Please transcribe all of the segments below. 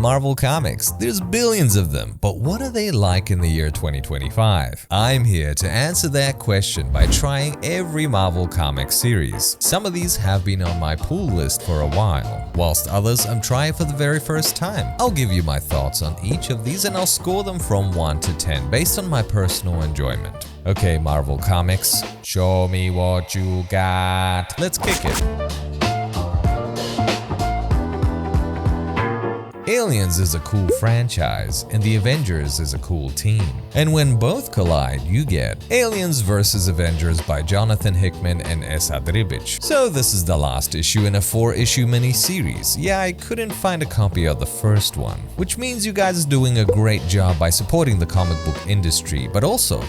Marvel Comics. There's billions of them, but what are they like in the year 2025? I'm here to answer that question by trying every Marvel Comics series. Some of these have been on my pull list for a while, whilst others I'm trying for the very first time. I'll give you my thoughts on each of these and I'll score them from 1 to 10 based on my personal enjoyment. Okay, Marvel Comics, show me what you got. Let's kick it. Aliens is a cool franchise, and the Avengers is a cool team. And when both collide, you get Aliens vs. Avengers by Jonathan Hickman and Esad Ribic. So this is the last issue in a 4-issue mini-series. Yeah, I couldn't find a copy of the first one, which means you guys are doing a great job by supporting the comic book industry, but also,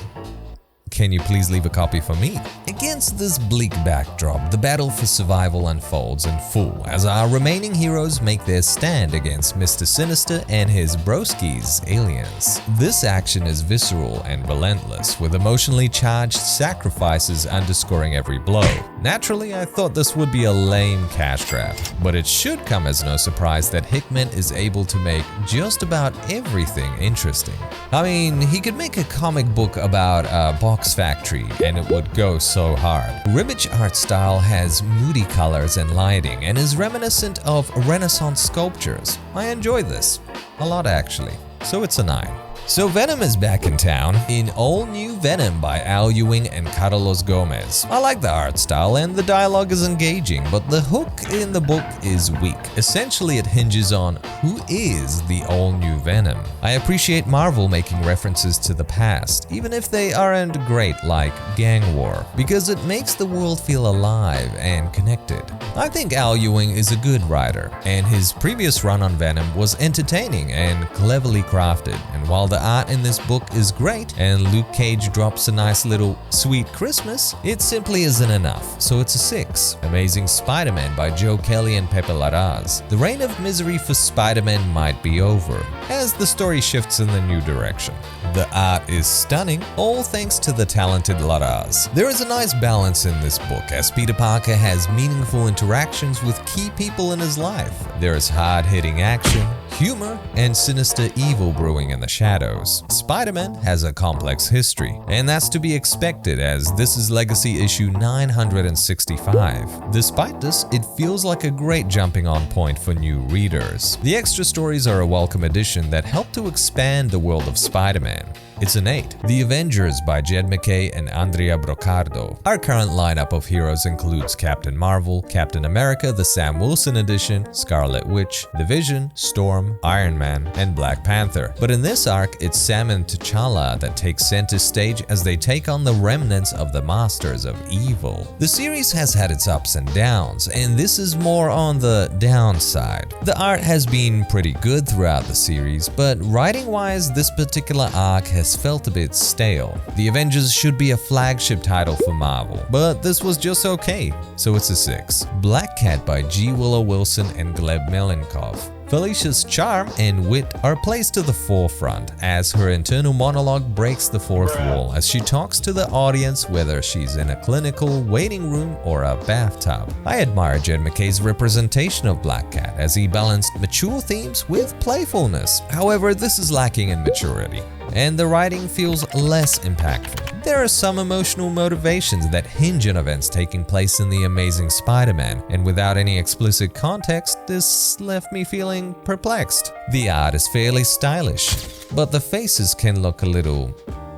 can you please leave a copy for me? Against this bleak backdrop, the battle for survival unfolds in full as our remaining heroes make their stand against Mr. Sinister and his broskies, aliens. This action is visceral and relentless, with emotionally charged sacrifices underscoring every blow. Naturally, I thought this would be a lame cash grab, but it should come as no surprise that Hickman is able to make just about everything interesting. I mean, he could make a comic book about a box factory and it would go so hard. Ribic art style has moody colors and lighting and is reminiscent of Renaissance sculptures. I enjoy this a lot actually, so it's a 9. So Venom is back in town in All New Venom by Al Ewing and Carlos Gomez. I like the art style and the dialogue is engaging, but the hook in the book is weak. Essentially, it hinges on who is the All New Venom. I appreciate Marvel making references to the past, even if they aren't great like Gang War, because it makes the world feel alive and connected. I think Al Ewing is a good writer, and his previous run on Venom was entertaining and cleverly crafted, and while the art in this book is great and Luke Cage drops a nice little sweet Christmas, it simply isn't enough, so it's a 6. Amazing Spider-Man by Joe Kelly and Pepe Larraz. The reign of misery for Spider-Man might be over, as the story shifts in the new direction. The art is stunning, all thanks to the talented Larraz. There is a nice balance in this book, as Peter Parker has meaningful interactions with key people in his life. There is hard-hitting action, humor, and sinister evil brewing in the shadows. Spider-Man has a complex history, and that's to be expected as this is Legacy issue 965. Despite this, it feels like a great jumping on point for new readers. The extra stories are a welcome addition that help to expand the world of Spider-Man. It's an 8. The Avengers by Jed MacKay and Andrea Brocardo. Our current lineup of heroes includes Captain Marvel, Captain America, the Sam Wilson edition, Scarlet Witch, The Vision, Storm, Iron Man, and Black Panther. But in this arc, it's Sam and T'Challa that take center stage as they take on the remnants of the Masters of Evil. The series has had its ups and downs, and this is more on the downside. The art has been pretty good throughout the series, but writing-wise, this particular arc has felt a bit stale. The Avengers should be a flagship title for Marvel, but this was just okay, so it's a 6. Black Cat by G. Willow Wilson and Gleb Melenkov. Felicia's charm and wit are placed to the forefront as her internal monologue breaks the fourth wall as she talks to the audience whether she's in a clinical waiting room or a bathtub. I admire Jed MacKay's representation of Black Cat as he balanced mature themes with playfulness. However, this is lacking in maturity, and the writing feels less impactful. There are some emotional motivations that hinge on events taking place in The Amazing Spider-Man, and without any explicit context, this left me feeling perplexed. The art is fairly stylish, but the faces can look a little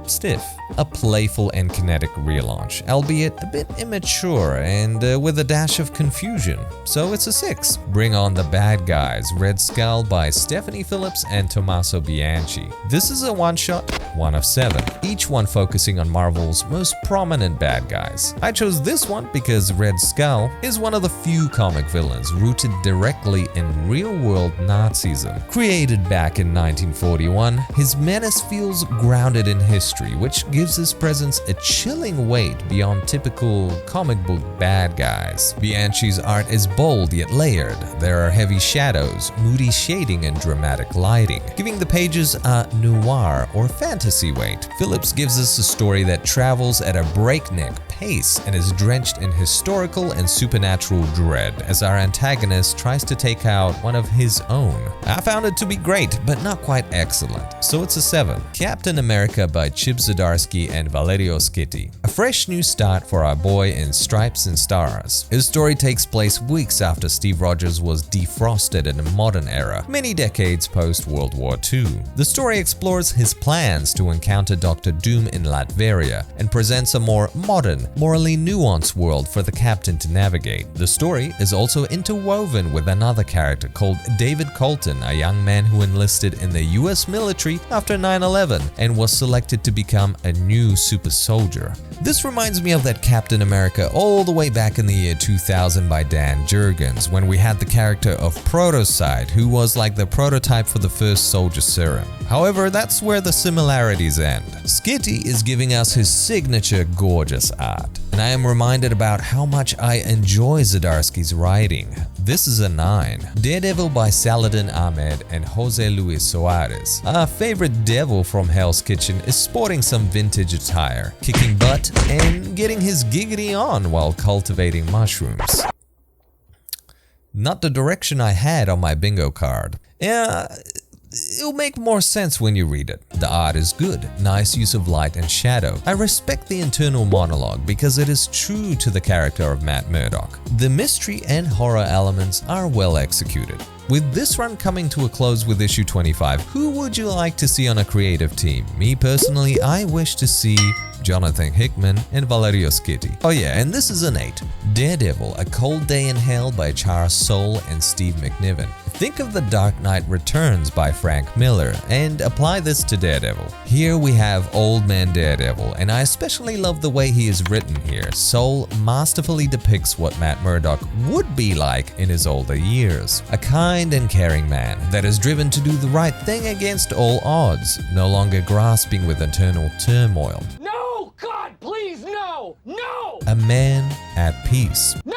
stiff. A playful and kinetic relaunch, albeit a bit immature and with a dash of confusion, so it's a 6. Bring On the Bad Guys, Red Skull by Stephanie Phillips and Tommaso Bianchi. This is a one-shot, 1 of 7, each one focusing on Marvel's most prominent bad guys. I chose this one because Red Skull is one of the few comic villains rooted directly in real-world Nazism. Created back in 1941, his menace feels grounded in history, which gives his presence a chilling weight beyond typical comic book bad guys. Bianchi's art is bold yet layered. There are heavy shadows, moody shading, and dramatic lighting, giving the pages a noir or fantasy weight. Phillips gives us a story that travels at a breakneck pace pace and is drenched in historical and supernatural dread as our antagonist tries to take out one of his own. I found it to be great, but not quite excellent, so it's a 7. Captain America by Chip Zdarsky and Valerio Schiti. A fresh new start for our boy in Stripes and Stars. His story takes place weeks after Steve Rogers was defrosted in a modern era, many decades post-World War II. The story explores his plans to encounter Dr. Doom in Latveria and presents a more modern, morally nuanced world for the captain to navigate. The story is also interwoven with another character called David Colton, a young man who enlisted in the US military after 9/11 and was selected to become a new super soldier. This reminds me of that Captain America all the way back in the year 2000 by Dan Jurgens, when we had the character of Protocide, who was like the prototype for the first soldier serum. However, that's where the similarities end. Schiti is giving us his signature gorgeous art, and I am reminded about how much I enjoy Zdarsky's writing. This is a 9. Daredevil by Saladin Ahmed and Jose Luis Soares. Our favorite devil from Hell's Kitchen is sporting some vintage attire, kicking butt, and getting his giggity on while cultivating mushrooms. Not the direction I had on my bingo card. Yeah, it'll make more sense when you read it. The art is good, nice use of light and shadow. I respect the internal monologue because it is true to the character of Matt Murdock. The mystery and horror elements are well executed. With this run coming to a close with issue 25, who would you like to see on a creative team? Me personally, I wish to see Jonathan Hickman and Valerio Schiti. Oh yeah, and this is an 8. Daredevil, A Cold Day in Hell by Charles Soule and Steve McNiven. Think of The Dark Knight Returns by Frank Miller and apply this to Daredevil. Here we have Old Man Daredevil, and I especially love the way he is written here. Soule masterfully depicts what Matt Murdock would be like in his older years. A kind and caring man that is driven to do the right thing against all odds, no longer grasping with internal turmoil. No! God, please, no! No! A man at peace. No!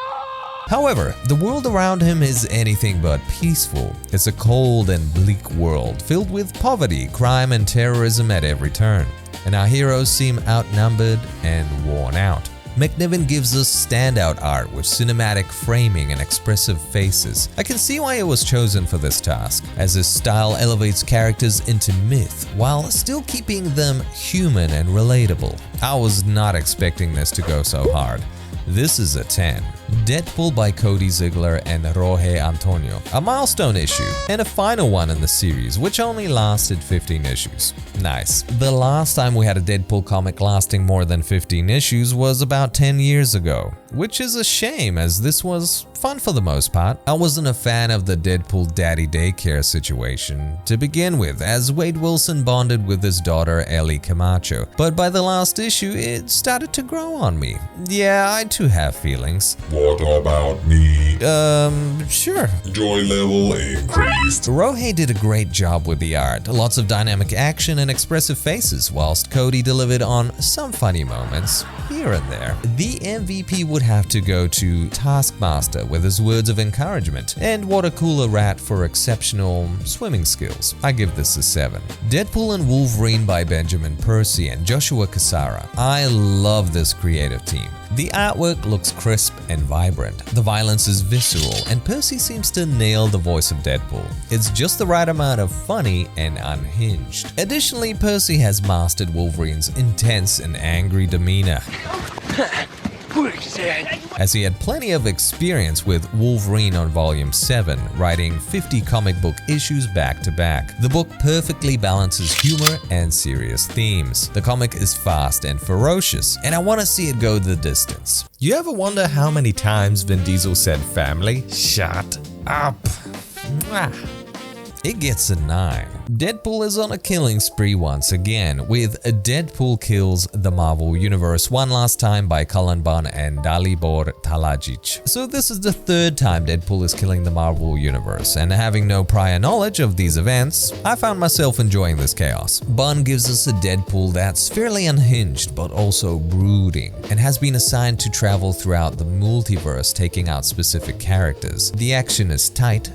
However, the world around him is anything but peaceful. It's a cold and bleak world filled with poverty, crime, and terrorism at every turn. And our heroes seem outnumbered and worn out. McNiven gives us standout art with cinematic framing and expressive faces. I can see why it was chosen for this task, as his style elevates characters into myth while still keeping them human and relatable. I was not expecting this to go so hard. This is a 10. Deadpool by Cody Ziegler and Jorge Antonio. A milestone issue, and a final one in the series, which only lasted 15 issues. Nice. The last time we had a Deadpool comic lasting more than 15 issues was about 10 years ago, which is a shame as this was fun for the most part. I wasn't a fan of the Deadpool daddy daycare situation to begin with, as Wade Wilson bonded with his daughter Ellie Camacho, but by the last issue it started to grow on me. Yeah, I too have feelings. What about me? Sure. Joy level increased. Rohei did a great job with the art, lots of dynamic action and expressive faces, whilst Cody delivered on some funny moments here and there. The MVP would have to go to Taskmaster with his words of encouragement, and Water Cooler Rat for exceptional swimming skills. I give this a 7. Deadpool and Wolverine by Benjamin Percy and Joshua Cassara. I love this creative team. The artwork looks crisp and vibrant, the violence is visceral, and Percy seems to nail the voice of Deadpool. It's just the right amount of funny and unhinged. Additionally, Percy has mastered Wolverine's intense and angry demeanor, as he had plenty of experience with Wolverine on Volume 7, writing 50 comic book issues back to back. The book perfectly balances humor and serious themes. The comic is fast and ferocious, and I want to see it go the distance. You ever wonder how many times Vin Diesel said family? Shut up. Mwah. It gets a 9. Deadpool is on a killing spree once again, with Deadpool Kills the Marvel Universe one last time by Cullen Bunn and Dalibor Talajic. So this is the 3rd time Deadpool is killing the Marvel Universe, and having no prior knowledge of these events, I found myself enjoying this chaos. Bunn gives us a Deadpool that's fairly unhinged but also brooding, and has been assigned to travel throughout the multiverse taking out specific characters. The action is tight.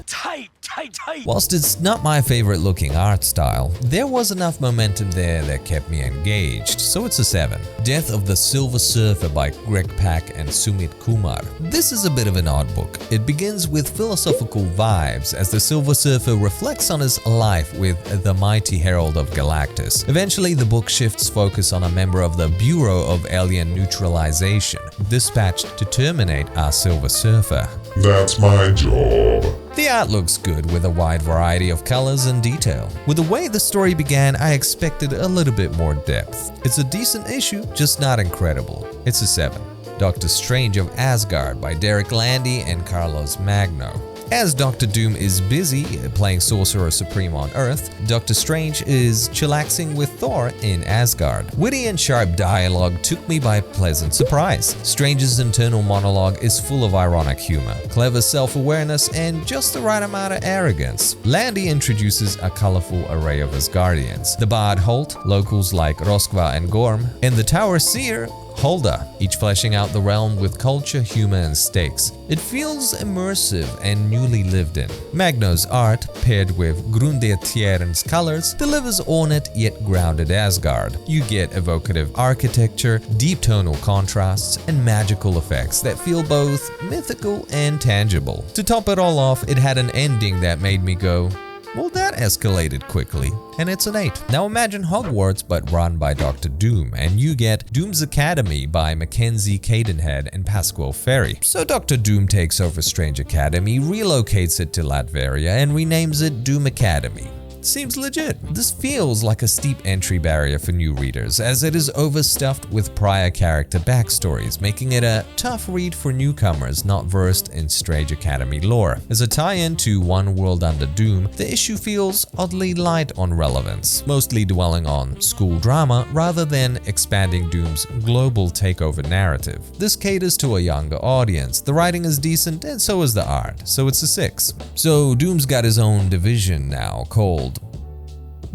Whilst it's not my favorite looking art style, there was enough momentum there that kept me engaged, so it's a 7. Death of the Silver Surfer by Greg Pak and Sumit Kumar. This is a bit of an odd book. It begins with philosophical vibes as the Silver Surfer reflects on his life with the mighty Herald of Galactus. Eventually, the book shifts focus on a member of the Bureau of Alien Neutralization, dispatched to terminate our Silver Surfer. That's my job. The art looks good with a wide variety of colors and detail. With the way the story began, I expected a little bit more depth. It's a decent issue, just not incredible. It's a 7. Doctor Strange of Asgard by Derek Landy and Carlos Magno. As Doctor Doom is busy playing Sorcerer Supreme on Earth, Doctor Strange is chillaxing with Thor in Asgard. Witty and sharp dialogue took me by pleasant surprise. Strange's internal monologue is full of ironic humor, clever self-awareness, and just the right amount of arrogance. Landy introduces a colorful array of Asgardians. The Bard Holt, locals like Roskva and Gorm, and the Tower Seer, Holda, each fleshing out the realm with culture, humor, and stakes. It feels immersive and newly lived in. Magno's art, paired with Grunde Thierren's colors, delivers ornate yet grounded Asgard. You get evocative architecture, deep tonal contrasts, and magical effects that feel both mythical and tangible. To top it all off, it had an ending that made me go, well, that escalated quickly, and it's an 8. Now imagine Hogwarts but run by Doctor Doom, and you get Doom's Academy by Mackenzie Cadenhead and Pasquale Ferry. So Doctor Doom takes over Strange Academy, relocates it to Latveria, and renames it Doom Academy. Seems legit. This feels like a steep entry barrier for new readers, as it is overstuffed with prior character backstories, making it a tough read for newcomers not versed in Strange Academy lore. As a tie-in to One World Under Doom, the issue feels oddly light on relevance, mostly dwelling on school drama rather than expanding Doom's global takeover narrative. This caters to a younger audience, the writing is decent, and so is the art, so it's a 6. So Doom's got his own division now, called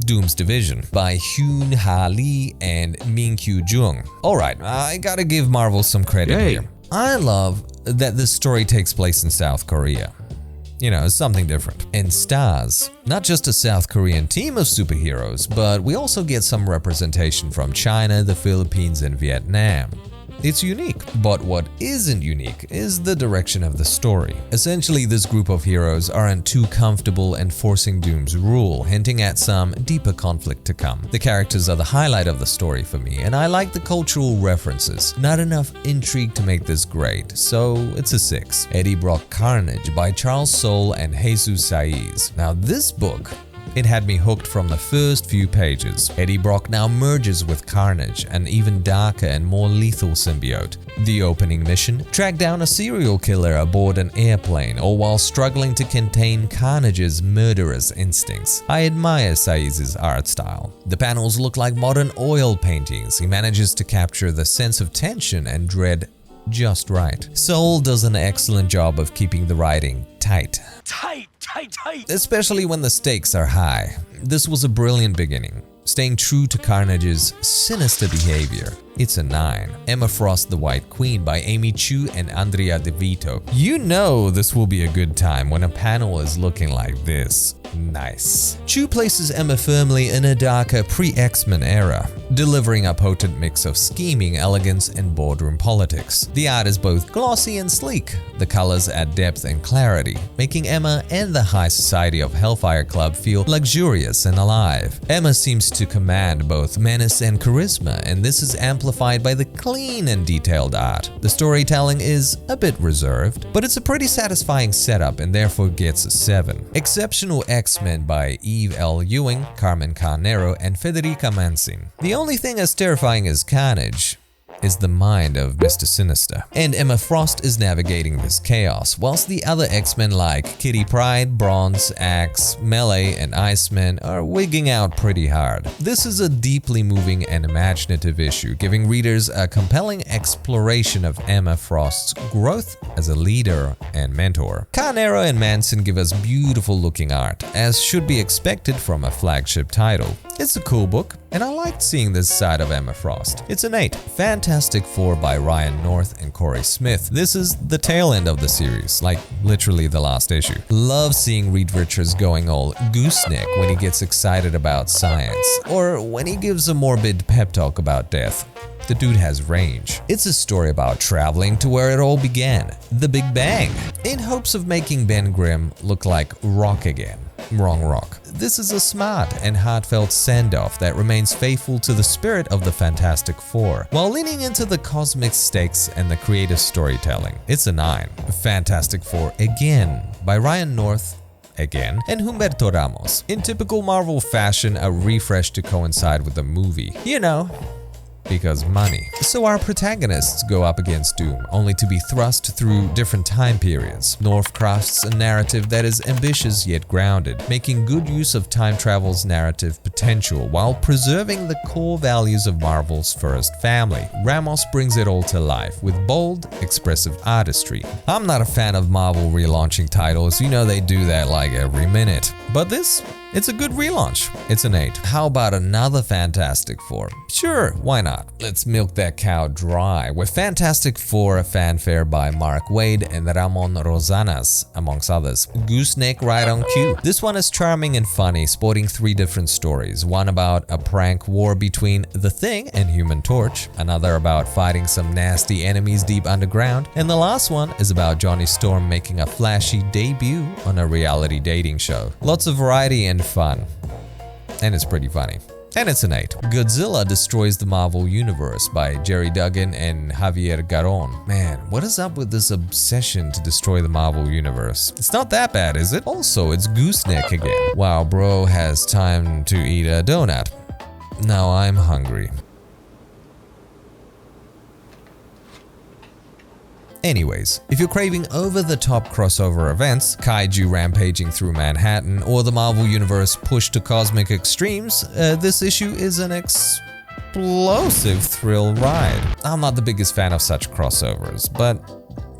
Doom's Division by Hyun Ha Lee and Min Kyu Jung. Alright, I gotta give Marvel some credit here. I love that this story takes place in South Korea. You know, it's something different. And stars not just a South Korean team of superheroes, but we also get some representation from China, the Philippines, and Vietnam. It's unique, but what isn't unique is the direction of the story. Essentially, this group of heroes aren't too comfortable enforcing Doom's rule, hinting at some deeper conflict to come. The characters are the highlight of the story for me, and I like the cultural references. Not enough intrigue to make this great, so it's a 6. Eddie Brock Carnage by Charles Soule and Jesus Saiz. Now this book, it had me hooked from the first few pages. Eddie Brock now merges with Carnage, an even darker and more lethal symbiote. The opening mission: track down a serial killer aboard an airplane, or while struggling to contain Carnage's murderous instincts. I admire Saiz's art style. The panels look like modern oil paintings. He manages to capture the sense of tension and dread just right. Soule does an excellent job of keeping the writing tight. Especially when the stakes are high. This was a brilliant beginning, staying true to Carnage's sinister behavior. It's a 9. Emma Frost the White Queen by Amy Chu and Andrea De Vito. You know this will be a good time when a panel is looking like this. Nice. Chu places Emma firmly in a darker pre-X-Men era, delivering a potent mix of scheming, elegance, and boardroom politics. The art is both glossy and sleek. The colors add depth and clarity, making Emma and the high society of Hellfire Club feel luxurious and alive. Emma seems to command both menace and charisma, and this is amplified by the clean and detailed art. The storytelling is a bit reserved, but it's a pretty satisfying setup and therefore gets a 7. Exceptional X-Men by Eve L. Ewing, Carmen Carnero, and Federica Mancin. The only thing as terrifying as Carnage is the mind of Mr. Sinister. And Emma Frost is navigating this chaos, whilst the other X-Men like Kitty Pryde, Bronze, Axe, Melee, and Iceman are wigging out pretty hard. This is a deeply moving and imaginative issue, giving readers a compelling exploration of Emma Frost's growth as a leader and mentor. Carnero and Manson give us beautiful looking art, as should be expected from a flagship title. It's a cool book, and I liked seeing this side of Emma Frost. It's an 8. Fantastic Four by Ryan North and Corey Smith. This is the tail end of the series, like literally the last issue. Love seeing Reed Richards going all gooseneck when he gets excited about science, or when he gives a morbid pep talk about death. The dude has range. It's a story about traveling to where it all began, the Big Bang, in hopes of making Ben Grimm look like Rock again. Wrong Rock. This is a smart and heartfelt send-off that remains faithful to the spirit of the Fantastic Four, while leaning into the cosmic stakes and the creative storytelling. It's a 9. Fantastic Four again by Ryan North again, and Humberto Ramos. In typical Marvel fashion, a refresh to coincide with the movie. You know, because money. So our protagonists go up against Doom, only to be thrust through different time periods. North crafts a narrative that is ambitious yet grounded, making good use of time travel's narrative potential while preserving the core values of Marvel's first family. Ramos brings it all to life with bold, expressive artistry. I'm not a fan of Marvel relaunching titles, you know they do that like every minute. But this, it's a good relaunch. It's an 8. How about another Fantastic Four? Sure, why not? Let's milk that cow dry with Fantastic Four, a fanfare by Mark Waid and Ramon Rosanas, amongst others. Gooseneck right on cue. This one is charming and funny, sporting 3 different stories. One about a prank war between The Thing and Human Torch, another about fighting some nasty enemies deep underground, and the last one is about Johnny Storm making a flashy debut on a reality dating show. Lots of variety and fun. And it's pretty funny. And it's an 8. Godzilla Destroys the Marvel Universe by Jerry Duggan and Javier Garon. Man, what is up with this obsession to destroy the Marvel Universe? It's not that bad, is it? Also, it's Gooseneck again. Wow, bro has time to eat a donut. Now I'm hungry. Anyways, if you're craving over-the-top crossover events, kaiju rampaging through Manhattan, or the Marvel Universe pushed to cosmic extremes, this issue is an explosive thrill ride. I'm not the biggest fan of such crossovers, but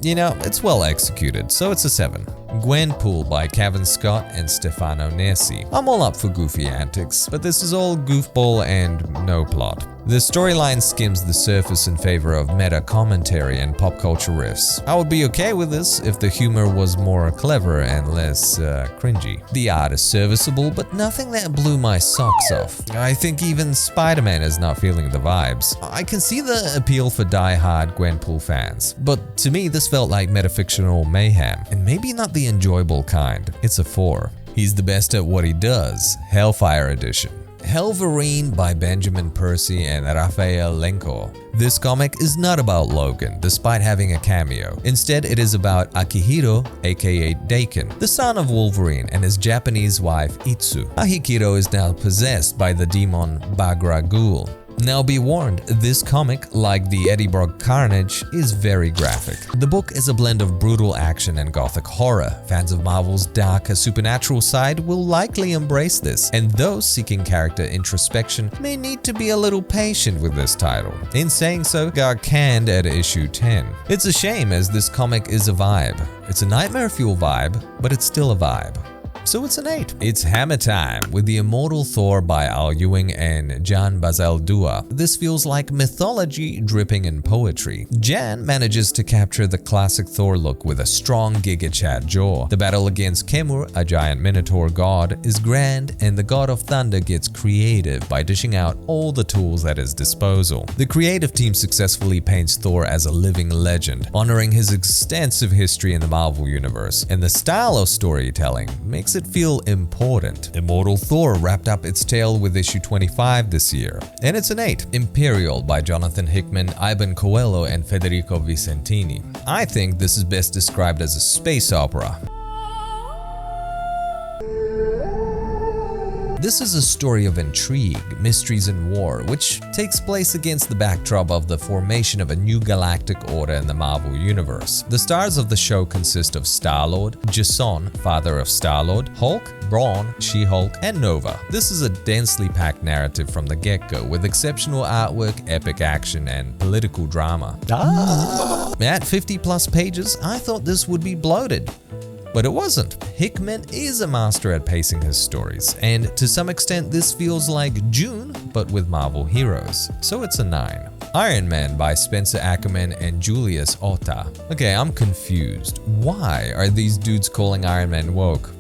you know, it's well executed, so it's a 7. Gwenpool by Kevin Scott and Stefano Nessi. I'm all up for goofy antics, but this is all goofball and no plot. The storyline skims the surface in favor of meta commentary and pop culture riffs. I would be okay with this if the humor was more clever and less cringy. The art is serviceable, but nothing that blew my socks off. I think even Spider-Man is not feeling the vibes. I can see the appeal for die-hard Gwenpool fans, but to me this felt like metafictional mayhem, and maybe not the enjoyable kind. It's a 4. He's the best at what he does. Hellfire Edition. Helverine by Benjamin Percy and Rafael Lenko. This comic is not about Logan, despite having a cameo. Instead, it is about Akihiro, aka Daken, the son of Wolverine, and his Japanese wife Itsu. Akihiro is now possessed by the demon Bagra Ghul. Now be warned, this comic, like the Eddie Brock Carnage, is very graphic. The book is a blend of brutal action and gothic horror. Fans of Marvel's dark, supernatural side will likely embrace this, and those seeking character introspection may need to be a little patient with this title. In saying so, got canned at issue 10. It's a shame, as this comic is a vibe. It's a nightmare fuel vibe, but it's still a vibe. So it's an 8. It's Hammer Time with the Immortal Thor by Al Ewing and Jan Bazaldua. This feels like mythology dripping in poetry. Jan manages to capture the classic Thor look with a strong Giga Chad jaw. The battle against Kemur, a giant minotaur god, is grand, and the god of thunder gets creative by dishing out all the tools at his disposal. The creative team successfully paints Thor as a living legend, honoring his extensive history in the Marvel Universe, and the style of storytelling makes it feel important. Immortal Thor wrapped up its tale with issue 25 this year, and it's an 8. Imperial by Jonathan Hickman, Ivan Coelho, and Federico Vicentini. I think this is best described as a space opera. This is a story of intrigue, mysteries, and war, which takes place against the backdrop of the formation of a new galactic order in the Marvel Universe. The stars of the show consist of Star-Lord, Jason, father of Star-Lord, Hulk, Brawn, She-Hulk, and Nova. This is a densely packed narrative from the get-go, with exceptional artwork, epic action, and political drama. At 50+ pages, I thought this would be bloated. But it wasn't. Hickman is a master at pacing his stories, and to some extent this feels like June but with Marvel heroes, so it's a 9. Iron Man by Spencer Ackerman and Julius Otta. Okay, I'm confused. Why are these dudes calling Iron Man woke?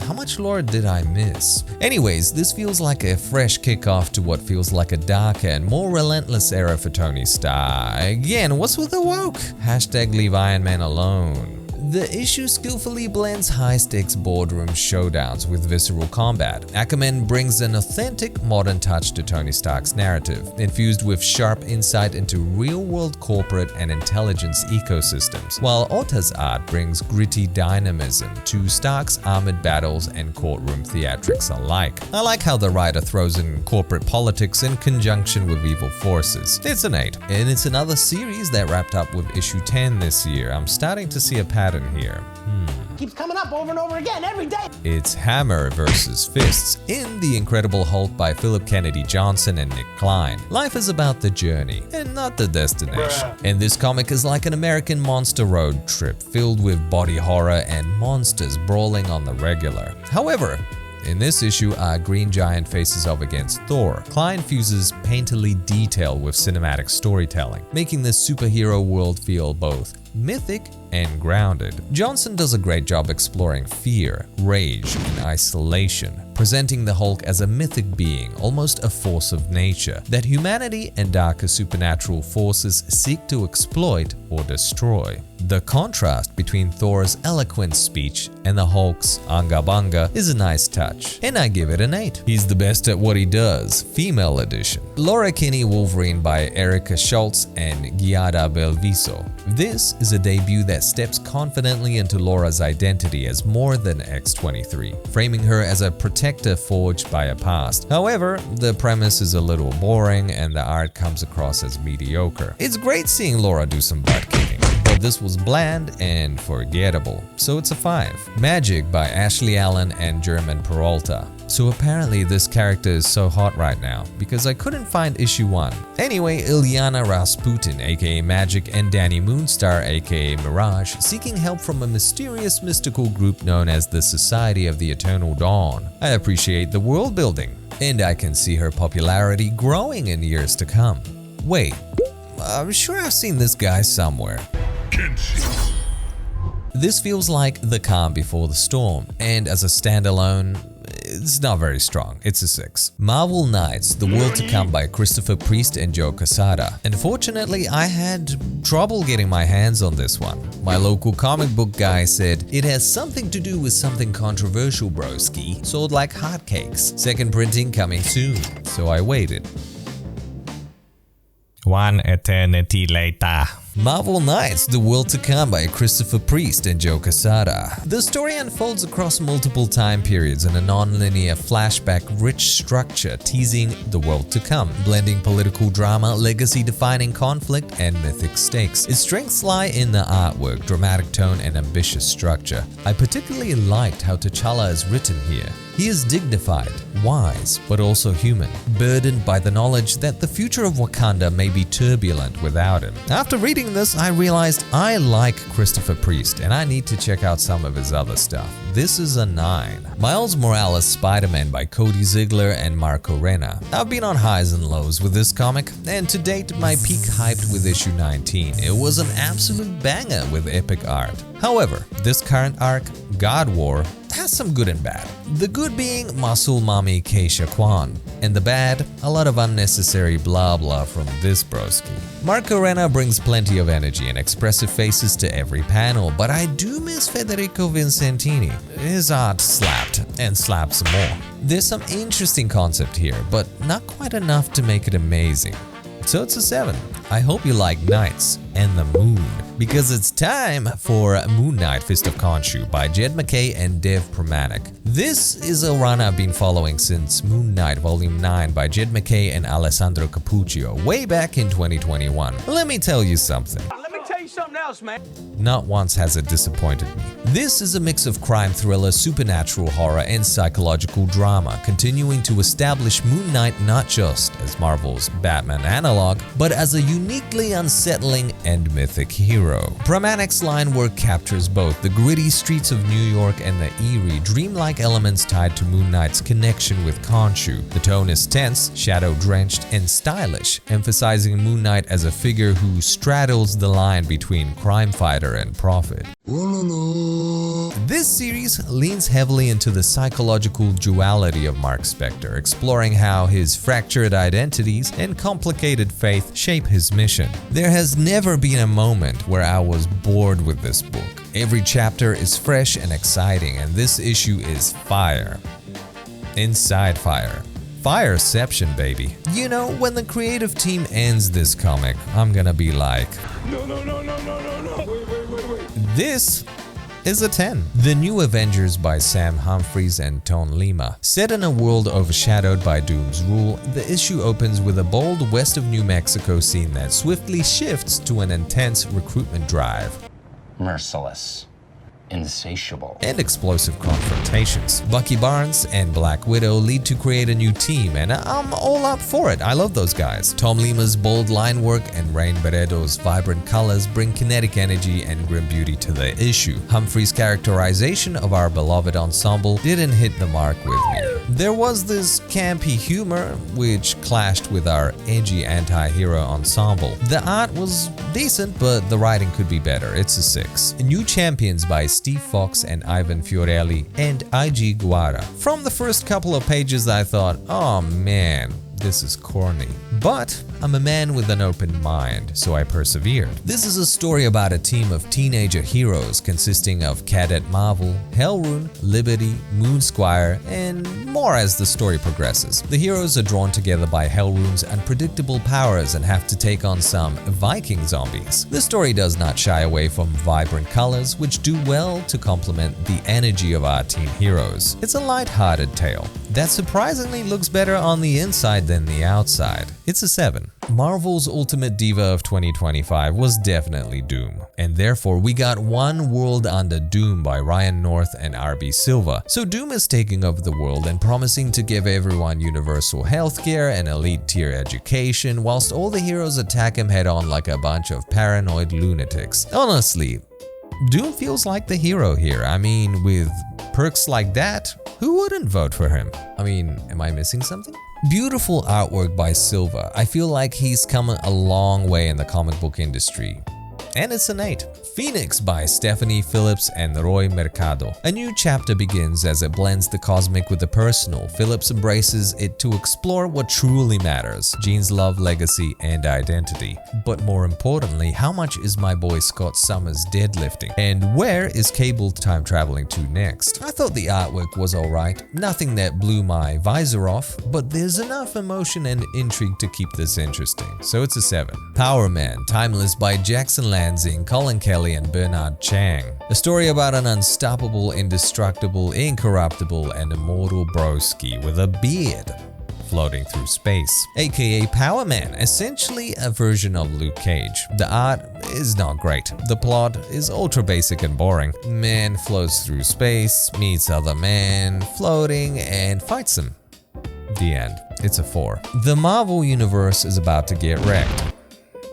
How much lore did I miss? Anyways, this feels like a fresh kickoff to what feels like a darker and more relentless era for Tony Stark. Again, what's with the woke? Hashtag leave Iron Man alone. The issue skillfully blends high-stakes boardroom showdowns with visceral combat. Ackerman brings an authentic, modern touch to Tony Stark's narrative, infused with sharp insight into real-world corporate and intelligence ecosystems, while Otta's art brings gritty dynamism to Stark's armored battles and courtroom theatrics alike. I like how the writer throws in corporate politics in conjunction with evil forces. It's an 8, and it's another series that wrapped up with issue 10 this year. I'm starting to see a pattern here. Keeps coming up over and over again every day. It's Hammer versus Fists in The Incredible Hulk by Philip Kennedy Johnson and Nick Klein. Life is about the journey and not the destination. And this comic is like an American monster road trip filled with body horror and monsters brawling on the regular. However, in this issue, our Green Giant faces off against Thor. Klein fuses painterly detail with cinematic storytelling, making the superhero world feel both mythic and grounded. Johnson does a great job exploring fear, rage, and isolation, presenting the Hulk as a mythic being, almost a force of nature, that humanity and darker supernatural forces seek to exploit or destroy. The contrast between Thor's eloquent speech and the Hulk's anga banga is a nice touch, and I give it an 8. He's the best at what he does, female edition. Laura Kinney Wolverine by Erica Schultz and Giada Belviso. This is a debut that steps confidently into Laura's identity as more than X-23, framing her as a protector forged by a past. However, the premise is a little boring and the art comes across as mediocre. It's great seeing Laura do some butt kicking, but this was bland and forgettable, so it's a 5. Magic by Ashley Allen and German Peralta. So apparently this character is so hot right now, because I couldn't find issue 1. Anyway, Ilyana Rasputin aka Magic and Danny Moonstar aka Mirage seeking help from a mysterious mystical group known as the Society of the Eternal Dawn. I appreciate the world building, and I can see her popularity growing in years to come. Wait, I'm sure I've seen this guy somewhere. This feels like The Calm Before the Storm, and as a standalone, it's not very strong. It's a 6. Marvel Knights: The World to Come by Christopher Priest and Joe Quesada. Unfortunately, I had trouble getting my hands on this one. My local comic book guy said, "It has something to do with something controversial, broski. Sold like hotcakes. Second printing coming soon." So I waited. One eternity later. Marvel Knights: The World to Come by Christopher Priest and Joe Quesada. The story unfolds across multiple time periods in a non-linear flashback-rich structure teasing the world to come, blending political drama, legacy-defining conflict, and mythic stakes. Its strengths lie in the artwork, dramatic tone, and ambitious structure. I particularly liked how T'Challa is written here. He is dignified, wise, but also human, burdened by the knowledge that the future of Wakanda may be turbulent without him. After reading this, I realized I like Christopher Priest and I need to check out some of his other stuff. This is a 9. Miles Morales Spider-Man by Cody Ziegler and Marco Rena. I've been on highs and lows with this comic, and to date my peak hyped with issue 19. It was an absolute banger with epic art. However, this current arc, God War, has some good and bad. The good being Muscle Mommy Keisha Kwan, and the bad, a lot of unnecessary blah blah from this broski. Marco Rena brings plenty of energy and expressive faces to every panel, but I do miss Federico Vincentini. His art slapped, and slapped some more. There's some interesting concept here, but not quite enough to make it amazing. So it's a 7. I hope you like Knights and the Moon, because it's time for Moon Knight Fist of Khonshu by Jed MacKay and Dev Pramanik. This is a run I've been following since Moon Knight Volume 9 by Jed MacKay and Alessandro Cappuccio way back in 2021. Let me tell you something. Let me tell you something else. house, man. Not once has it disappointed me. This is a mix of crime thriller, supernatural horror, and psychological drama, continuing to establish Moon Knight not just as Marvel's Batman analog, but as a uniquely unsettling and mythic hero. Pramanic's line work captures both the gritty streets of New York and the eerie, dreamlike elements tied to Moon Knight's connection with Khonshu. The tone is tense, shadow-drenched, and stylish, emphasizing Moon Knight as a figure who straddles the line between crime fighter and prophet. This series leans heavily into the psychological duality of Mark Spector, exploring how his fractured identities and complicated faith shape his mission. There has never been a moment where I was bored with this book. Every chapter is fresh and exciting, and this issue is fire. Inside fire. Fireception, baby. You know, when the creative team ends this comic, I'm gonna be like, No. Wait. this is a 10. The New Avengers by Sam Humphries and Ton Lima. Set in a world overshadowed by Doom's rule, the issue opens with a bold west of New Mexico scene that swiftly shifts to an intense recruitment drive. Merciless. Insatiable. And explosive confrontations. Bucky Barnes and Black Widow lead to create a new team, and I'm all up for it. I love those guys. Tom Lima's bold line work and Rain Barreto's vibrant colors bring kinetic energy and grim beauty to the issue. Humphrey's characterization of our beloved ensemble didn't hit the mark with me. There was this campy humor, which clashed with our edgy anti-hero ensemble. The art was decent, but the writing could be better. It's a 6. New Champions by Steve Fox and Ivan Fiorelli and I.G. Guara. From the first couple of pages I thought, oh man, this is corny. But I'm a man with an open mind, so I persevered. This is a story about a team of teenager heroes consisting of Cadet Marvel, Hellrune, Liberty, Moonsquire, and more as the story progresses. The heroes are drawn together by Hellrune's unpredictable powers and have to take on some Viking zombies. The story does not shy away from vibrant colors, which do well to complement the energy of our teen heroes. It's a light-hearted tale that surprisingly looks better on the inside than the outside. It's a 7. Marvel's Ultimate Diva of 2025 was definitely Doom, and therefore we got One World Under Doom by Ryan North and R.B. Silva. So Doom is taking over the world and promising to give everyone universal healthcare and elite tier education, whilst all the heroes attack him head on like a bunch of paranoid lunatics. Honestly, Doom feels like the hero here. I mean, with perks like that, who wouldn't vote for him? I mean, am I missing something? Beautiful artwork by Silva. I feel like he's come a long way in the comic book industry. And it's an 8. Phoenix by Stephanie Phillips and Roy Mercado. A new chapter begins as it blends the cosmic with the personal. Phillips embraces it to explore what truly matters, Jean's love, legacy, and identity. But more importantly, how much is my boy Scott Summers deadlifting? And where is Cable time traveling to next? I thought the artwork was alright, nothing that blew my visor off, but there's enough emotion and intrigue to keep this interesting. So it's a 7. Power Man, Timeless by Jackson Lansing, Colin Kelly, and Bernard Chang. A story about an unstoppable, indestructible, incorruptible, and immortal broski with a beard floating through space, aka Power Man, essentially a version of Luke Cage. The art is not great. The plot is ultra basic and boring. Man floats through space, meets other man, floating, and fights him. The end. It's a 4. The Marvel Universe is about to get wrecked.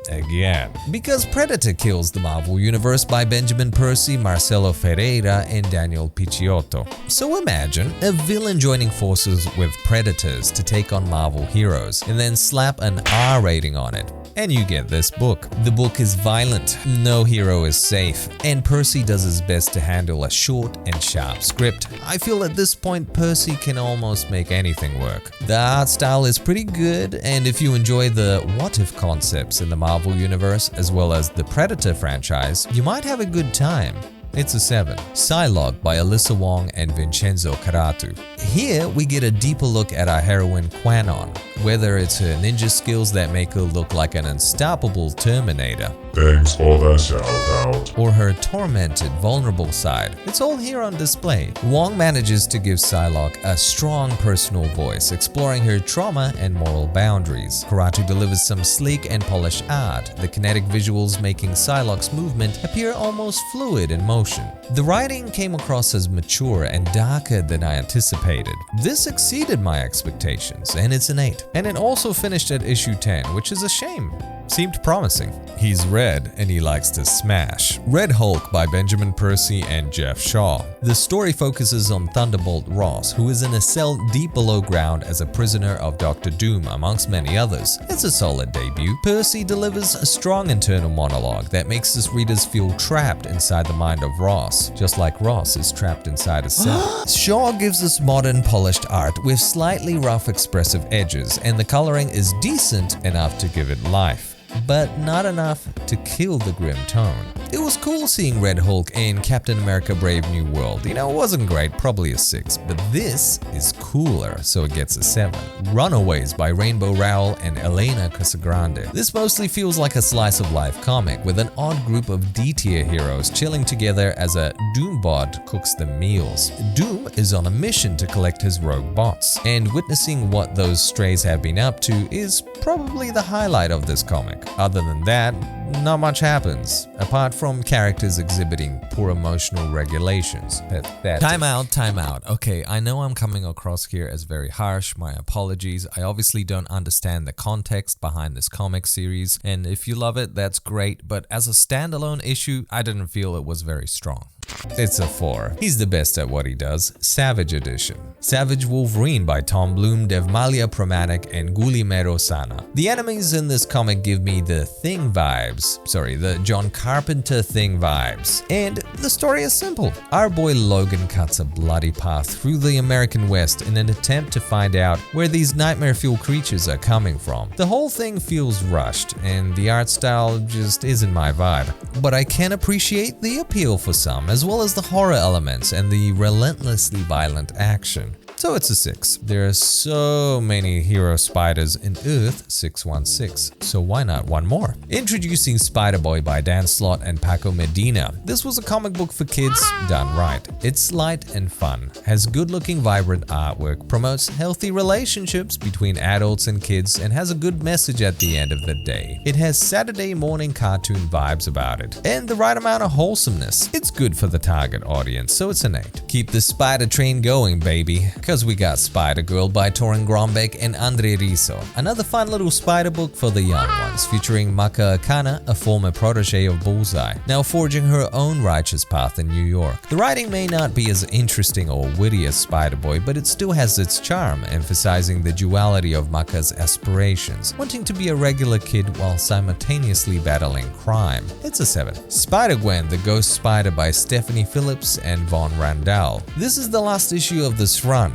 Again. Because Predator kills the Marvel Universe by Benjamin Percy, Marcelo Ferreira, and Daniel Picciotto. So imagine a villain joining forces with Predators to take on Marvel heroes, and then slap an R rating on it. And you get this book. The book is violent, no hero is safe, and Percy does his best to handle a short and sharp script. I feel at this point Percy can almost make anything work. The art style is pretty good, and if you enjoy the what-if concepts in the Marvel Universe as well as the Predator franchise, you might have a good time. It's a 7. Psylocke by Alyssa Wong and Vincenzo Caratu. Here we get a deeper look at our heroine Quanon. whether it's her ninja skills that make her look like an unstoppable Terminator, Thanks for the shout out. or her tormented, vulnerable side. It's all here on display. Wong manages to give Psylocke a strong personal voice, exploring her trauma and moral boundaries. Karatu delivers some sleek and polished art, the kinetic visuals making Psylocke's movement appear almost fluid in motion. The writing came across as mature and darker than I anticipated. This exceeded my expectations, and it's an 8. And it also finished at issue 10, which is a shame. Seemed promising. He's red and he likes to smash. Red Hulk by Benjamin Percy and Jeff Shaw. The story focuses on Thunderbolt Ross, who is in a cell deep below ground as a prisoner of Dr. Doom, amongst many others. It's a solid debut. Percy delivers a strong internal monologue that makes his readers feel trapped inside the mind of Ross, just like Ross is trapped inside a cell. Shaw gives us modern, polished art with slightly rough, expressive edges, and the coloring is decent enough to give it life, but not enough to kill the grim tone. It was cool seeing Red Hulk in Captain America Brave New World. You know, it wasn't great, probably a 6, but this is cooler, so it gets a 7. Runaways by Rainbow Rowell and Elena Casagrande. This mostly feels like a slice of life comic with an odd group of D-tier heroes chilling together as a Doombot cooks them meals. Doom is on a mission to collect his rogue bots, and witnessing what those strays have been up to is probably the highlight of this comic. Other than that, not much happens, apart from characters exhibiting poor emotional regulations. Pathetic. Time out. Okay, I know I'm coming across here as very harsh, my apologies. I obviously don't understand the context behind this comic series, and if you love it, that's great, but as a standalone issue, I didn't feel it was very strong. It's a 4. He's the best at what he does. Savage Edition. Savage Wolverine by Tom Bloom, Devmalia Pramanik, and Guillermo Sana. The enemies in this comic give me the Thing vibes. The John Carpenter Thing vibes. And the story is simple. Our boy Logan cuts a bloody path through the American West in an attempt to find out where these nightmare-fueled creatures are coming from. The whole thing feels rushed, and the art style just isn't my vibe. But I can appreciate the appeal for some, as well as the horror elements and the relentlessly violent action. So it's a 6. There are so many hero spiders in Earth 616, so why not one more? Introducing Spider-Boy by Dan Slott and Paco Medina. This was a comic book for kids done right. It's light and fun, has good-looking vibrant artwork, promotes healthy relationships between adults and kids, and has a good message at the end of the day. It has Saturday morning cartoon vibes about it, and the right amount of wholesomeness. It's good for the target audience, so it's an 8. Keep the spider train going, baby. Because we got Spider-Girl by Torin Grombeck and Andre Riso, another fun little spider book for the young ones, featuring Maka Akana, a former protege of Bullseye, now forging her own righteous path in New York. The writing may not be as interesting or witty as Spider-Boy, but it still has its charm, emphasizing the duality of Maka's aspirations, wanting to be a regular kid while simultaneously battling crime. It's a 7. Spider-Gwen, the Ghost Spider by Stephanie Phillips and Von Randall. This is the last issue of this run.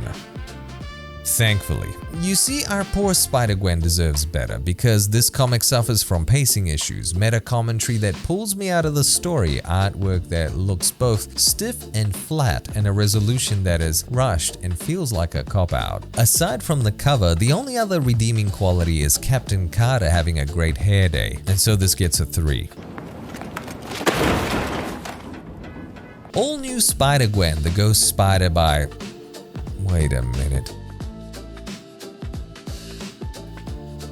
Thankfully. You see, our poor Spider-Gwen deserves better because this comic suffers from pacing issues, meta-commentary that pulls me out of the story, artwork that looks both stiff and flat, and a resolution that is rushed and feels like a cop-out. Aside from the cover, the only other redeeming quality is Captain Carter having a great hair day, and so this gets a 3. All new Spider-Gwen, the Ghost Spider by... Wait a minute.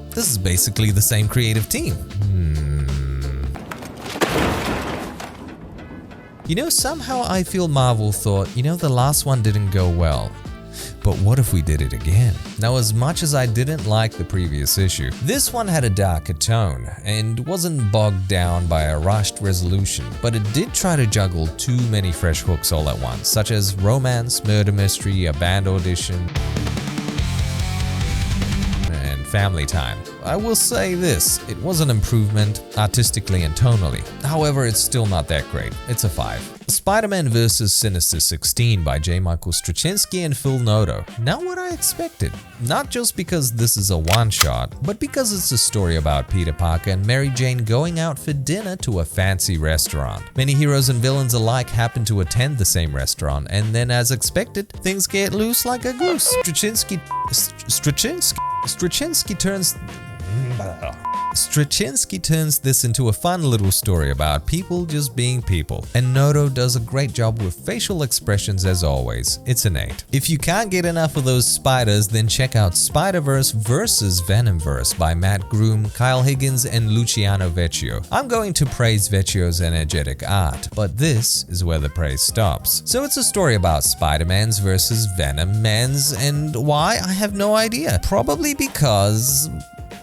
This is basically the same creative team. You know, somehow I feel Marvel thought, the last one didn't go well. But what if we did it again? Now, as much as I didn't like the previous issue, this one had a darker tone and wasn't bogged down by a rushed resolution, but it did try to juggle too many fresh hooks all at once, such as romance, murder mystery, a band audition, family time. I will say this, it was an improvement artistically and tonally. However, it's still not that great. It's a 5. Spider-Man vs. Sinister 16 by J. Michael Straczynski and Phil Noto. Not what I expected. Not just because this is a one-shot, but because it's a story about Peter Parker and Mary Jane going out for dinner to a fancy restaurant. Many heroes and villains alike happen to attend the same restaurant, and then as expected, things get loose like a goose. Straczynski Straczynski turns this into a fun little story about people just being people, and Noto does a great job with facial expressions as always. It's an 8. If you can't get enough of those spiders, then check out Spider-Verse vs. Venomverse by Matt Groom, Kyle Higgins, and Luciano Vecchio. I'm going to praise Vecchio's energetic art, but this is where the praise stops. So it's a story about Spider-Mans versus Venom-Mans, and why? I have no idea. Probably because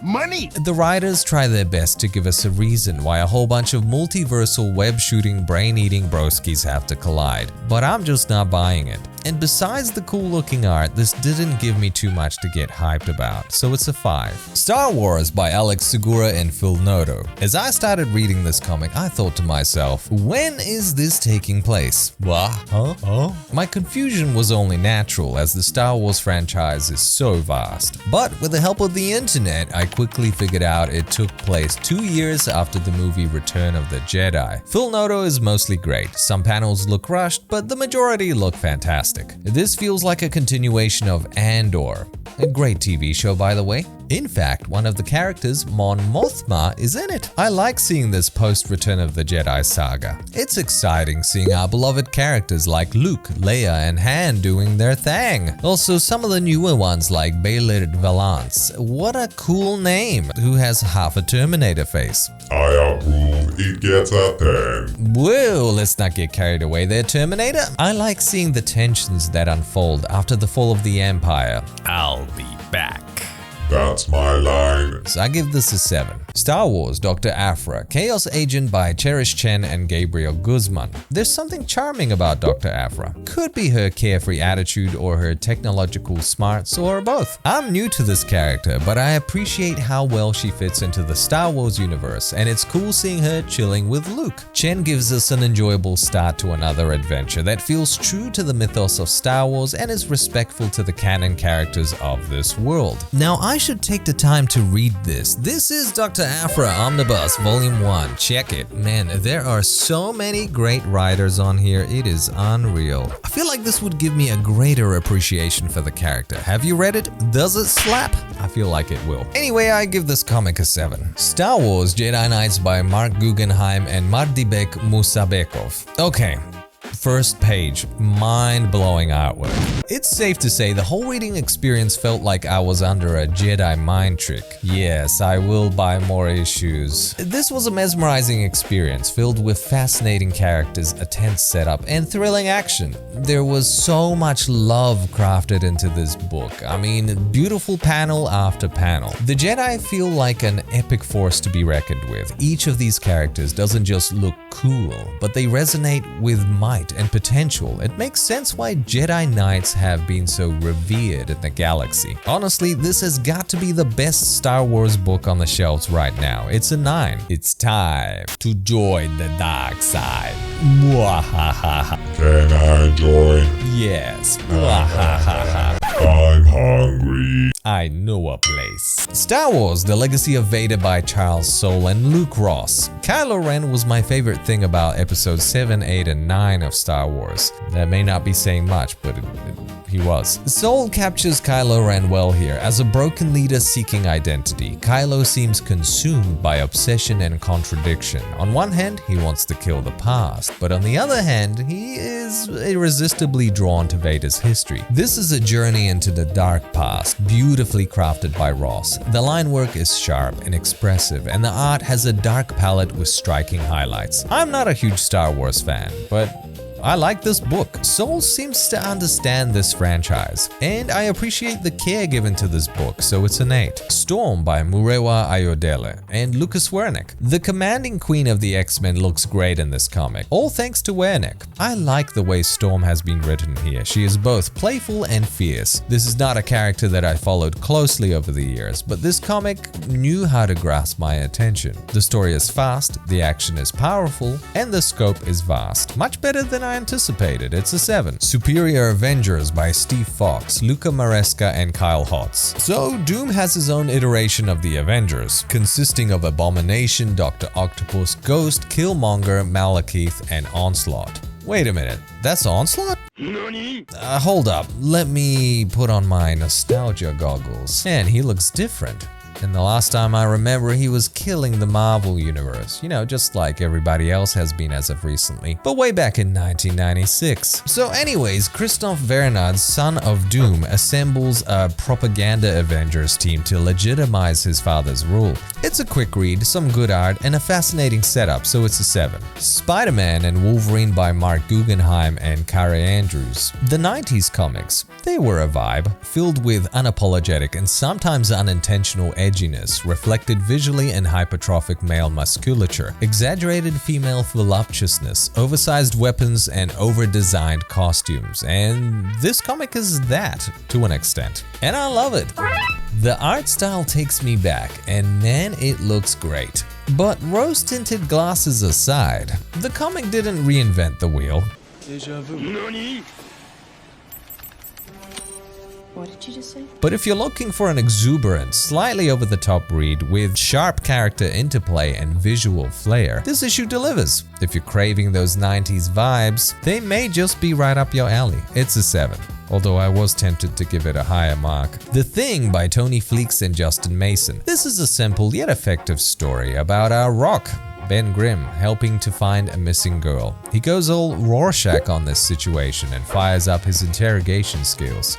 money! The writers try their best to give us a reason why a whole bunch of multiversal web-shooting, brain-eating broskies have to collide, but I'm just not buying it. And besides the cool-looking art, this didn't give me too much to get hyped about, so it's a 5. Star Wars by Alex Segura and Phil Noto. As I started reading this comic, I thought to myself, when is this taking place? What? Huh? My confusion was only natural, as the Star Wars franchise is so vast. But with the help of the internet, I quickly figured out it took place 2 years after the movie Return of the Jedi. Phil Noto is mostly great. Some panels look rushed, but the majority look fantastic. This feels like a continuation of Andor, a great TV show by the way. In fact, one of the characters, Mon Mothma, is in it. I like seeing this post-Return of the Jedi saga. It's exciting seeing our beloved characters like Luke, Leia, and Han doing their thing. Also, some of the newer ones like Baylor Valance. What a cool name, who has half a Terminator face. I approve, it gets a 10. Whoa, let's not get carried away there, Terminator. I like seeing the tensions that unfold after the fall of the Empire. I'll be back. That's my line. So I give this a 7. Star Wars Dr. Aphra, Chaos Agent by Cherish Chen and Gabriel Guzman. There's something charming about Dr. Aphra. Could be her carefree attitude or her technological smarts or both. I'm new to this character, but I appreciate how well she fits into the Star Wars universe, and it's cool seeing her chilling with Luke. Chen gives us an enjoyable start to another adventure that feels true to the mythos of Star Wars and is respectful to the canon characters of this world. Now, I should take the time to read this. This is Dr. Aphra Omnibus Volume 1. Check it. Man, there are so many great writers on here. It is unreal. I feel like this would give me a greater appreciation for the character. Have you read it? Does it slap? I feel like it will. Anyway, I give this comic a 7. Star Wars Jedi Knights by Mark Guggenheim and Mardibek Musabekov. Okay. First page, mind-blowing artwork. It's safe to say the whole reading experience felt like I was under a Jedi mind trick. Yes, I will buy more issues. This was a mesmerizing experience filled with fascinating characters, a tense setup, and thrilling action. There was so much love crafted into this book. I mean, beautiful panel after panel. The Jedi feel like an epic force to be reckoned with. Each of these characters doesn't just look cool, but they resonate with might and potential. It makes sense why Jedi Knights have been so revered in the galaxy. Honestly, this has got to be the best Star Wars book on the shelves right now. It's a 9. It's time to join the dark side. Mwahaha. Can I join? Yes. Mwahaha. I'm hungry. I know a place. Star Wars The Legacy of Vader by Charles Soule and Luke Ross. Kylo Ren was my favorite thing about episodes 7, 8, and 9 of Star Wars. That may not be saying much, but he was. Soule captures Kylo Ren well here. As a broken leader seeking identity, Kylo seems consumed by obsession and contradiction. On one hand, he wants to kill the past, but on the other hand, he is irresistibly drawn to Vader's history. This is a journey into the dark past, beautifully crafted by Ross. The line work is sharp and expressive, and the art has a dark palette with striking highlights. I'm not a huge Star Wars fan, but I like this book. Soule seems to understand this franchise, and I appreciate the care given to this book, so it's an 8. Storm by Murewa Ayodele and Lucas Wernick. The commanding queen of the X-Men looks great in this comic, all thanks to Wernick. I like the way Storm has been written here. She is both playful and fierce. This is not a character that I followed closely over the years, but this comic knew how to grasp my attention. The story is fast, the action is powerful, and the scope is vast. Much better than I anticipated. It's a 7. Superior Avengers by Steve Fox, Luca Maresca, and Kyle Hotz. So Doom has his own iteration of the Avengers, consisting of Abomination, Dr. Octopus, Ghost, Killmonger, Malekith, and Onslaught. Wait a minute, that's Onslaught? Hold up, let me put on my nostalgia goggles. Man, he looks different. And the last time I remember, he was killing the Marvel Universe, you know, just like everybody else has been as of recently, but way back in 1996. So anyways, Christophe Vernad's Son of Doom assembles a propaganda Avengers team to legitimize his father's rule. It's a quick read, some good art, and a fascinating setup, so it's a 7. Spider-Man and Wolverine by Mark Guggenheim and Kara Andrews. The 90s comics, they were a vibe, filled with unapologetic and sometimes unintentional edginess, reflected visually in hypertrophic male musculature, exaggerated female voluptuousness, oversized weapons, and over-designed costumes. And this comic is that, to an extent. And I love it. The art style takes me back, and man, it looks great. But rose-tinted glasses aside, the comic didn't reinvent the wheel. What did you just say? But if you're looking for an exuberant, slightly over-the-top read with sharp character interplay and visual flair, this issue delivers. If you're craving those 90s vibes, they may just be right up your alley. It's a 7. Although I was tempted to give it a higher mark. The Thing by Tony Fleeks and Justin Mason. This is a simple yet effective story about our Rock, Ben Grimm, helping to find a missing girl. He goes all Rorschach on this situation and fires up his interrogation skills.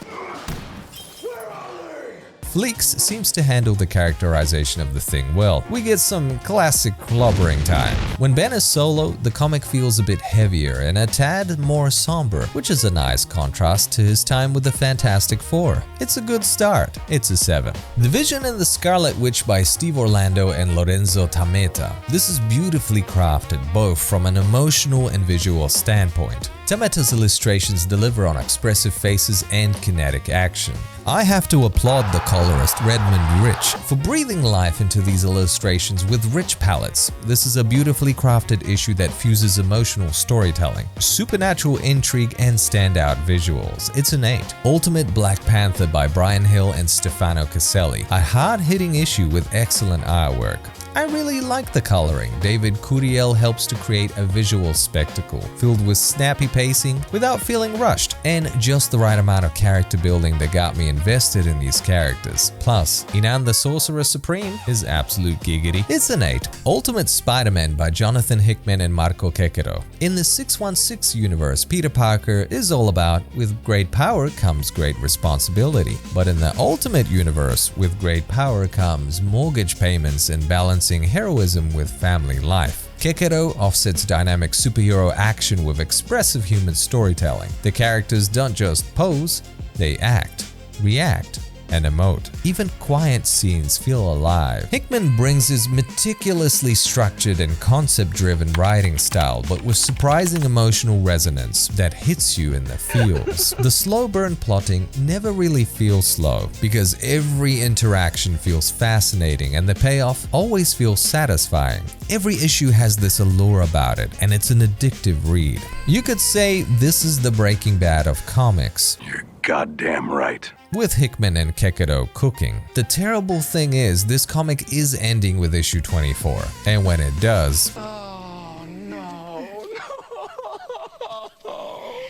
Fleeks seems to handle the characterization of the Thing well. We get some classic clobbering time. When Ben is solo, the comic feels a bit heavier and a tad more somber, which is a nice contrast to his time with the Fantastic Four. It's a good start. It's a 7. The Vision and the Scarlet Witch by Steve Orlando and Lorenzo Tameta. This is beautifully crafted, both from an emotional and visual standpoint. Tameta's illustrations deliver on expressive faces and kinetic action. I have to applaud the colorist Redmond Rich for breathing life into these illustrations with rich palettes. This is a beautifully crafted issue that fuses emotional storytelling, supernatural intrigue, and standout visuals. It's an 8. Ultimate Black Panther by Brian Hill and Stefano Caselli. A hard-hitting issue with excellent artwork. I really like the coloring. David Curiel helps to create a visual spectacle, filled with snappy pacing without feeling rushed, and just the right amount of character building that got me invested in these characters. Plus, Inan the Sorcerer Supreme is absolute giggity. It's an 8. Ultimate Spider-Man by Jonathan Hickman and Marco Quequero. In the 616 universe, Peter Parker is all about, with great power comes great responsibility. But in the Ultimate universe, with great power comes mortgage payments and balancing heroism with family life. Quequero offsets dynamic superhero action with expressive human storytelling. The characters don't just pose, they act, react, and emote. Even quiet scenes feel alive. Hickman brings his meticulously structured and concept-driven writing style, but with surprising emotional resonance that hits you in the feels. The slow burn plotting never really feels slow, because every interaction feels fascinating and the payoff always feels satisfying. Every issue has this allure about it, and it's an addictive read. You could say this is the Breaking Bad of comics. You're goddamn right. With Hickman and Quequero cooking. The terrible thing is, this comic is ending with issue 24, and when it does,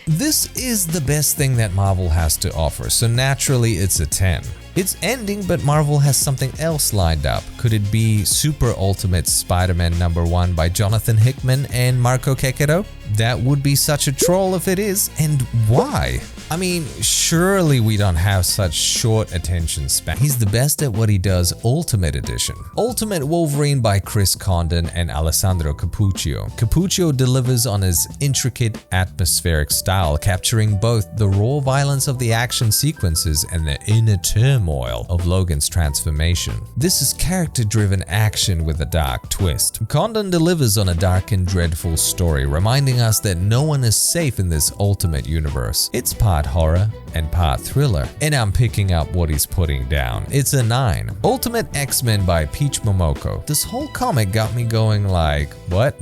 this is the best thing that Marvel has to offer, so naturally it's a 10. It's ending, but Marvel has something else lined up. Could it be Super Ultimate Spider-Man #1 by Jonathan Hickman and Marco Quequero? That would be such a troll if it is, and why? I mean, surely we don't have such short attention span. He's the best at what he does, Ultimate Edition. Ultimate Wolverine by Chris Condon and Alessandro Cappuccio. Cappuccio delivers on his intricate, atmospheric style, capturing both the raw violence of the action sequences and the inner turmoil of Logan's transformation. This is character-driven action with a dark twist. Condon delivers on a dark and dreadful story, reminding us that no one is safe in this Ultimate universe. It's part horror and part thriller, and I'm picking up what he's putting down. It's a 9. Ultimate X-Men by Peach Momoko. This whole comic got me going like, what?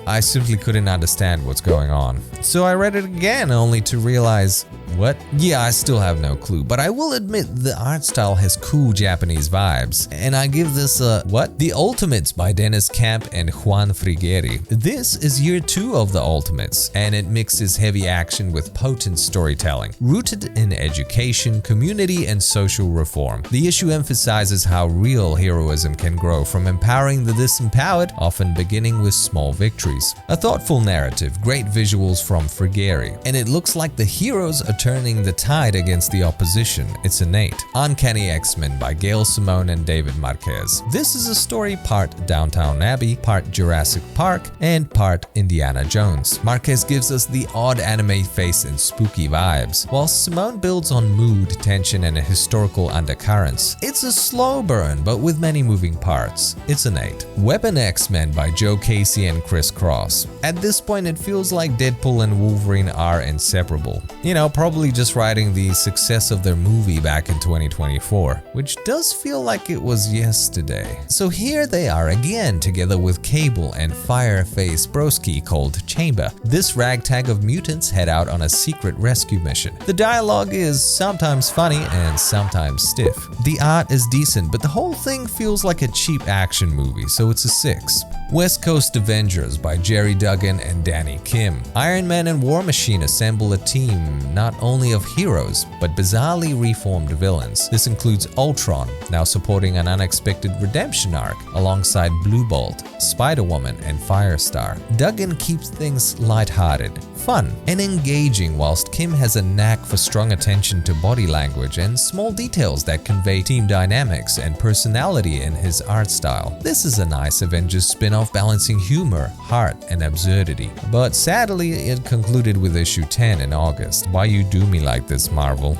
I simply couldn't understand what's going on. So I read it again only to realize, what? Yeah, I still have no clue, but I will admit the art style has cool Japanese vibes, and I give this a what? The Ultimates by Dennis Camp and Juan Frigeri. This is year 2 of the Ultimates, and it mixes heavy action with potent storytelling, rooted in education, community, and social reform. The issue emphasizes how real heroism can grow from empowering the disempowered, often beginning with small victories. A thoughtful narrative, great visuals from Frigeri, and it looks like the heroes are turning the tide against the opposition. It's innate. Uncanny X-Men by Gail Simone and David Marquez. This is a story part Downton Abbey, part Jurassic Park, and part Indiana Jones. Marquez gives us the odd anime face and spooky vibes, while Simone builds on mood, tension, and historical undercurrents. It's a slow burn, but with many moving parts. It's innate. Weapon X-Men by Joe Casey and Chris Cross. At this point, it feels like Deadpool and Wolverine are inseparable. You know, probably just riding the success of their movie back in 2024, which does feel like it was yesterday. So here they are again, together with Cable and Fireface Broski called Chamber. This ragtag of mutants head out on a secret rescue mission. The dialogue is sometimes funny and sometimes stiff. The art is decent, but the whole thing feels like a cheap action movie, so it's a 6. West Coast Avengers by Jerry Duggan and Danny Kim. Iron Man and War Machine assemble a team not only of heroes, but bizarrely reformed villains. This includes Ultron, now supporting an unexpected redemption arc, alongside Blue Bolt, Spider-Woman, and Firestar. Duggan keeps things lighthearted, fun, and engaging, whilst Kim has a knack for strong attention to body language and small details that convey team dynamics and personality in his art style. This is a nice Avengers spin-off balancing humor, heart, and absurdity. But sadly, it concluded with issue 10 in August. Why you do me like this, Marvel?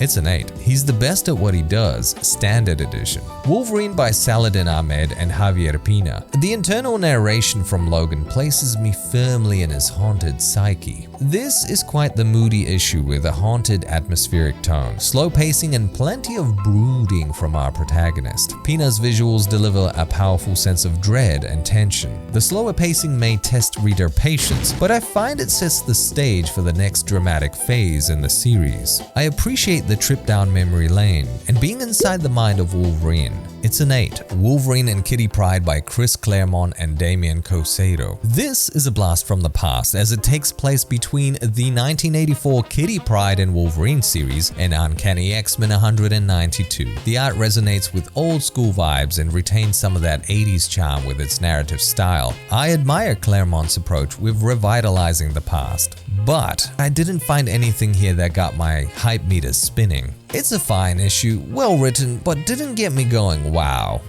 It's an 8. He's the best at what he does, standard edition. Wolverine by Saladin Ahmed and Javier Pina. The internal narration from Logan places me firmly in his haunted psyche. This is quite the moody issue with a haunted atmospheric tone, slow pacing, and plenty of brooding from our protagonist. Pina's visuals deliver a powerful sense of dread and tension. The slower pacing may test reader patience, but I find it sets the stage for the next dramatic phase in the series. I appreciate the trip down memory lane and being inside the mind of Wolverine. It's an 8. Wolverine and Kitty Pryde by Chris Claremont and Damian Cosedo. This is a blast from the past, as it takes place between the 1984 Kitty Pryde and Wolverine series and Uncanny X-Men 192. The art resonates with old school vibes and retains some of that 80s charm with its narrative style. I admire Claremont's approach with revitalizing the past, but I didn't find anything here that got my hype meter spinning. It's a fine issue, well written, but didn't get me going wow.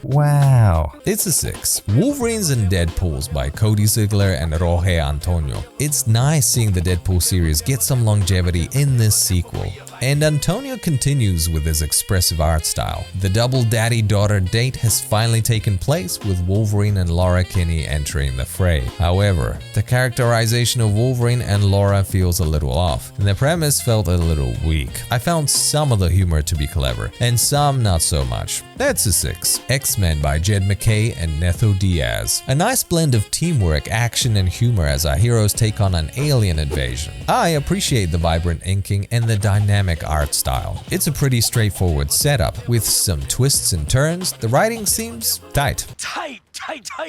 It's a 6. Wolverines and Deadpools by Cody Ziegler and Jorge Antonio. It's nice seeing the Deadpool series get some longevity in this sequel. And Antonio continues with his expressive art style. The double daddy-daughter date has finally taken place, with Wolverine and Laura Kinney entering the fray. However, the characterization of Wolverine and Laura feels a little off, and the premise felt a little weak. I found some of the humor to be clever, and some not so much. That's a 6. X-Men by Jed McKay and Netho Diaz. A nice blend of teamwork, action, and humor as our heroes take on an alien invasion. I appreciate the vibrant inking and the dynamic art style. It's a pretty straightforward setup, with some twists and turns. The writing seems tight.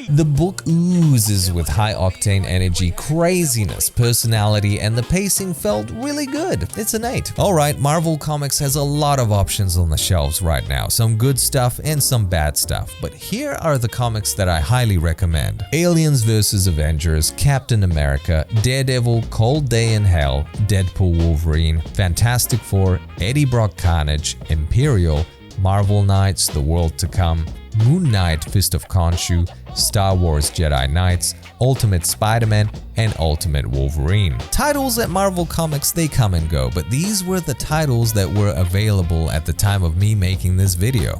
The book oozes with high-octane energy, craziness, personality, and the pacing felt really good. It's an 8. Alright, Marvel Comics has a lot of options on the shelves right now, some good stuff and some bad stuff, but here are the comics that I highly recommend. Aliens vs. Avengers, Captain America, Daredevil, Cold Day in Hell, Deadpool Wolverine, Fantastic Four, Eddie Brock Carnage, Imperial, Marvel Knights, The World to Come, Moon Knight, Fist of Khonshu, Star Wars Jedi Knights, Ultimate Spider-Man, and Ultimate Wolverine. Titles at Marvel Comics, they come and go, but these were the titles that were available at the time of me making this video.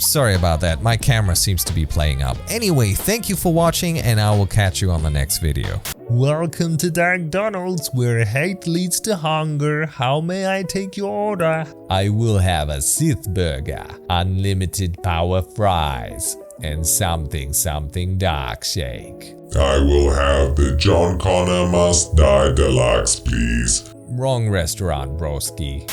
Sorry about that, my camera seems to be playing up. Anyway, thank you for watching and I will catch you on the next video. Welcome to McDonald's, where hate leads to hunger. How may I take your order? I will have a Sith burger, unlimited power fries, and something dark shake. I will have the John Connor Must Die Deluxe, please. Wrong restaurant, broski.